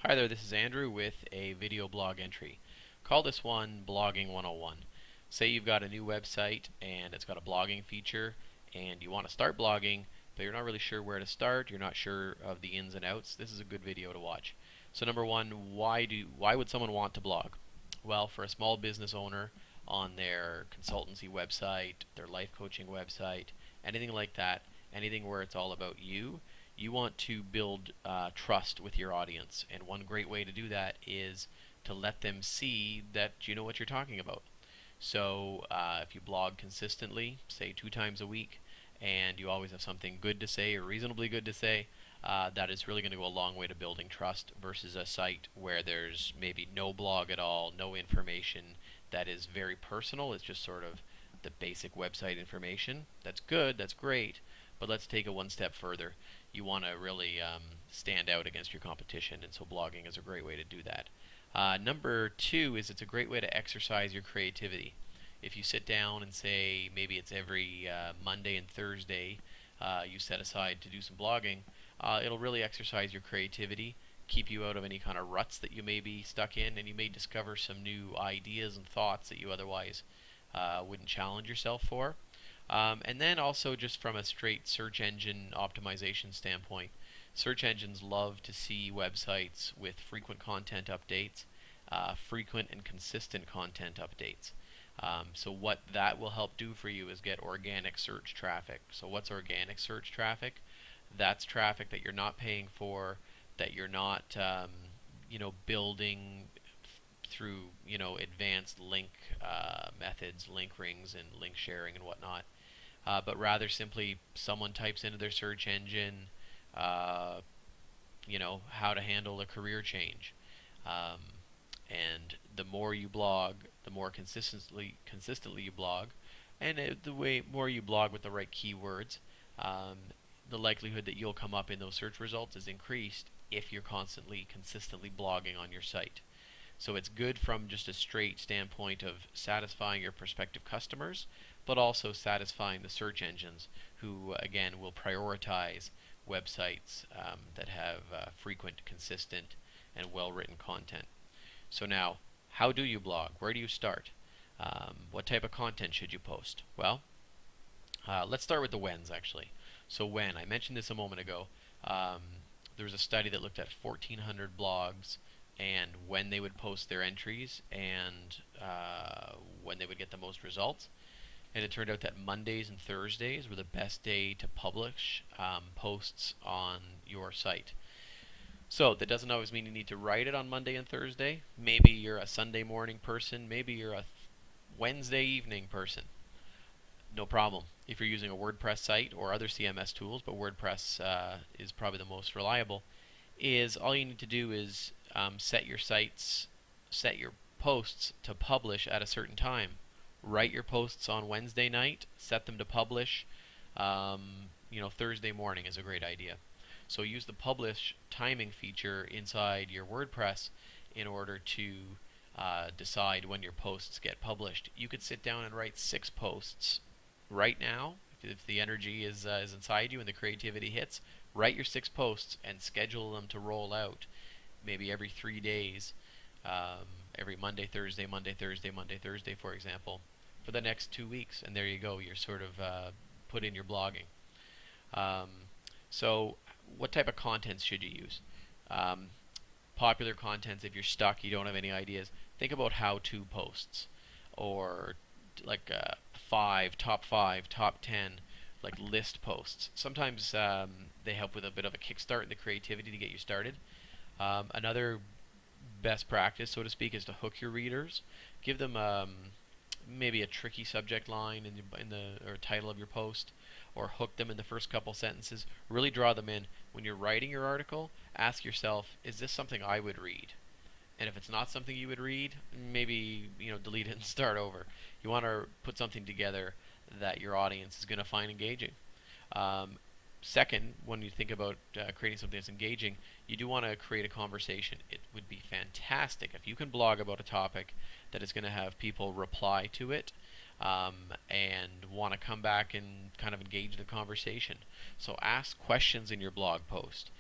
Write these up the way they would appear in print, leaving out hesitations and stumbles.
Hi there, this is Andrew with a video blog entry. Call this one Blogging 101. Say you've got a new website and it's got a blogging feature and you want to start blogging, but you're not really sure where to start, you're not sure of the ins and outs. This is a good video to watch. So number one, why would someone want to blog? Well, for a small business owner on their consultancy website, their life coaching website, anything like that, anything where it's all about you, you want to build trust with your audience, and one great way to do that is to let them see that you know what you're talking about. So if you blog consistently, say 2 times a week, and you always have something good to say or reasonably good to say, that is really going to go a long way to building trust versus a site where there's maybe no blog at all, no information that is very personal. It's just sort of the basic website information. That's good, that's great, but let's take it one step further. You want to really stand out against your competition, and so blogging is a great way to do that. Number 2 is it's a great way to exercise your creativity. If you sit down and say maybe it's every Monday and Thursday you set aside to do some blogging, it'll really exercise your creativity, keep you out of any kind of ruts that you may be stuck in, and you may discover some new ideas and thoughts that you otherwise wouldn't challenge yourself for. And then also just from a straight search engine optimization standpoint, search engines love to see websites with frequent content updates, frequent and consistent content updates. So what that will help do for you is get organic search traffic. So what's organic search traffic? That's traffic that you're not paying for, that you're not building through advanced link methods, link rings and link sharing and whatnot. But rather simply someone types into their search engine, how to handle a career change. And the more you blog, the more consistently you blog, and the more you blog with the right keywords, the likelihood that you'll come up in those search results is increased if you're consistently blogging on your site. So it's good from just a straight standpoint of satisfying your prospective customers, but also satisfying the search engines who, again, will prioritize websites that have frequent, consistent, and well-written content. So now, how do you blog? Where do you start? What type of content should you post? Well, let's start with the whens, actually. So when, I mentioned this a moment ago, there was a study that looked at 1,400 blogs and when they would post their entries and when they would get the most results. And it turned out that Mondays and Thursdays were the best day to publish posts on your site. So that doesn't always mean you need to write it on Monday and Thursday. Maybe you're a Sunday morning person. Maybe you're a Wednesday evening person. No problem. If you're using a WordPress site or other CMS tools, but WordPress is probably the most reliable, is all you need to do is set your posts to publish at a certain time. Write your posts on Wednesday night, set them to publish. Thursday morning is a great idea. So use the publish timing feature inside your WordPress in order to decide when your posts get published. You could sit down and write 6 posts right now. If the energy is inside you and the creativity hits, write your 6 posts and schedule them to roll out maybe every 3 days, every Monday, Thursday, Monday, Thursday, Monday, Thursday, for example, for the next 2 weeks. And there you go. You're sort of put in your blogging. So what type of contents should you use? Popular contents, if you're stuck, you don't have any ideas, think about how-to posts, or like top 5, top 10, like list posts. Sometimes they help with a bit of a kickstart in the creativity to get you started. Another best practice, so to speak, is to hook your readers. Give them maybe a tricky subject line in the title of your post, or hook them in the first couple sentences. Really draw them in. When you're writing your article, ask yourself, is this something I would read? And if it's not something you would read, maybe delete it and start over. You want to put something together that your audience is going to find engaging. Second, when you think about creating something that's engaging, you do want to create a conversation. It would be fantastic if you can blog about a topic that is going to have people reply to it and want to come back and kind of engage the conversation. So ask questions in your blog post.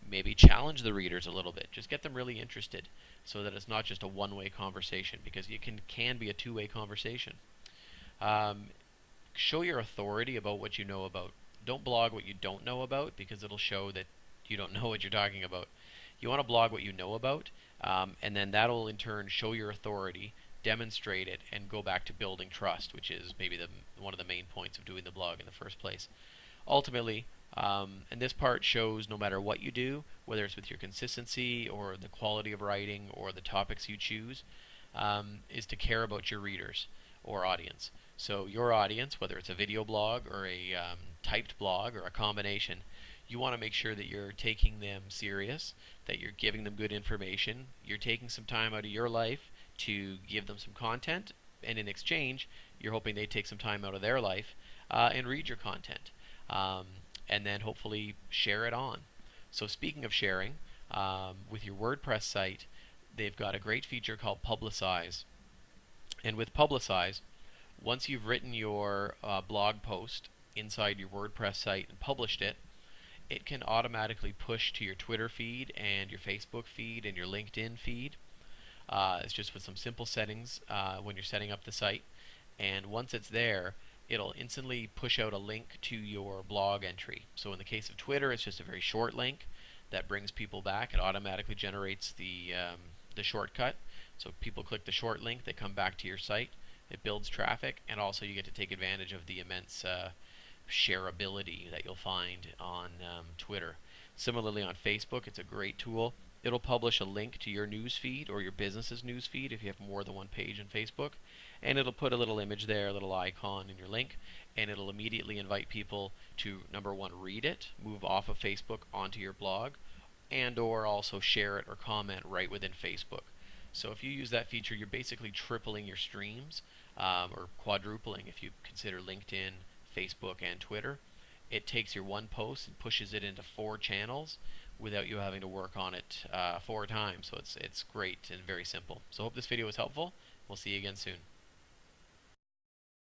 maybe challenge the readers a little bit. Just get them really interested so that it's not just a one-way conversation, because it can be a two-way conversation. Um, Show your authority about what you know about. Don't blog what you don't know about, because it'll show that you don't know what you're talking about. You want to blog what you know about, and then that'll in turn show your authority, demonstrate it, and go back to building trust, which is maybe one of the main points of doing the blog in the first place. Ultimately, and this part shows no matter what you do, whether it's with your consistency or the quality of writing or the topics you choose, is to care about your readers or audience. So your audience, whether it's a video blog or a typed blog or a combination, you want to make sure that you're taking them serious, that you're giving them good information, you're taking some time out of your life to give them some content, and in exchange, you're hoping they take some time out of their life and read your content, and then hopefully share it on. So speaking of sharing, with your WordPress site, they've got a great feature called Publicize. And with Publicize, once you've written your blog post inside your WordPress site and published it, it can automatically push to your Twitter feed and your Facebook feed and your LinkedIn feed. It's just with some simple settings when you're setting up the site. And once it's there, it'll instantly push out a link to your blog entry. So in the case of Twitter, it's just a very short link that brings people back. It automatically generates the shortcut. So people click the short link, they come back to your site. It builds traffic, and also you get to take advantage of the immense shareability that you'll find on Twitter. Similarly on Facebook, it's a great tool. It'll publish a link to your news feed or your business's news feed if you have more than one page in Facebook, and it'll put a little image there, a little icon in your link, and it'll immediately invite people to, number one, read it, move off of Facebook onto your blog, and or also share it or comment right within Facebook. So if you use that feature, you're basically tripling your streams, or quadrupling if you consider LinkedIn, Facebook, and Twitter. It takes your one post and pushes it into 4 channels without you having to work on it 4 times. So it's great and very simple. So I hope this video was helpful. We'll see you again soon.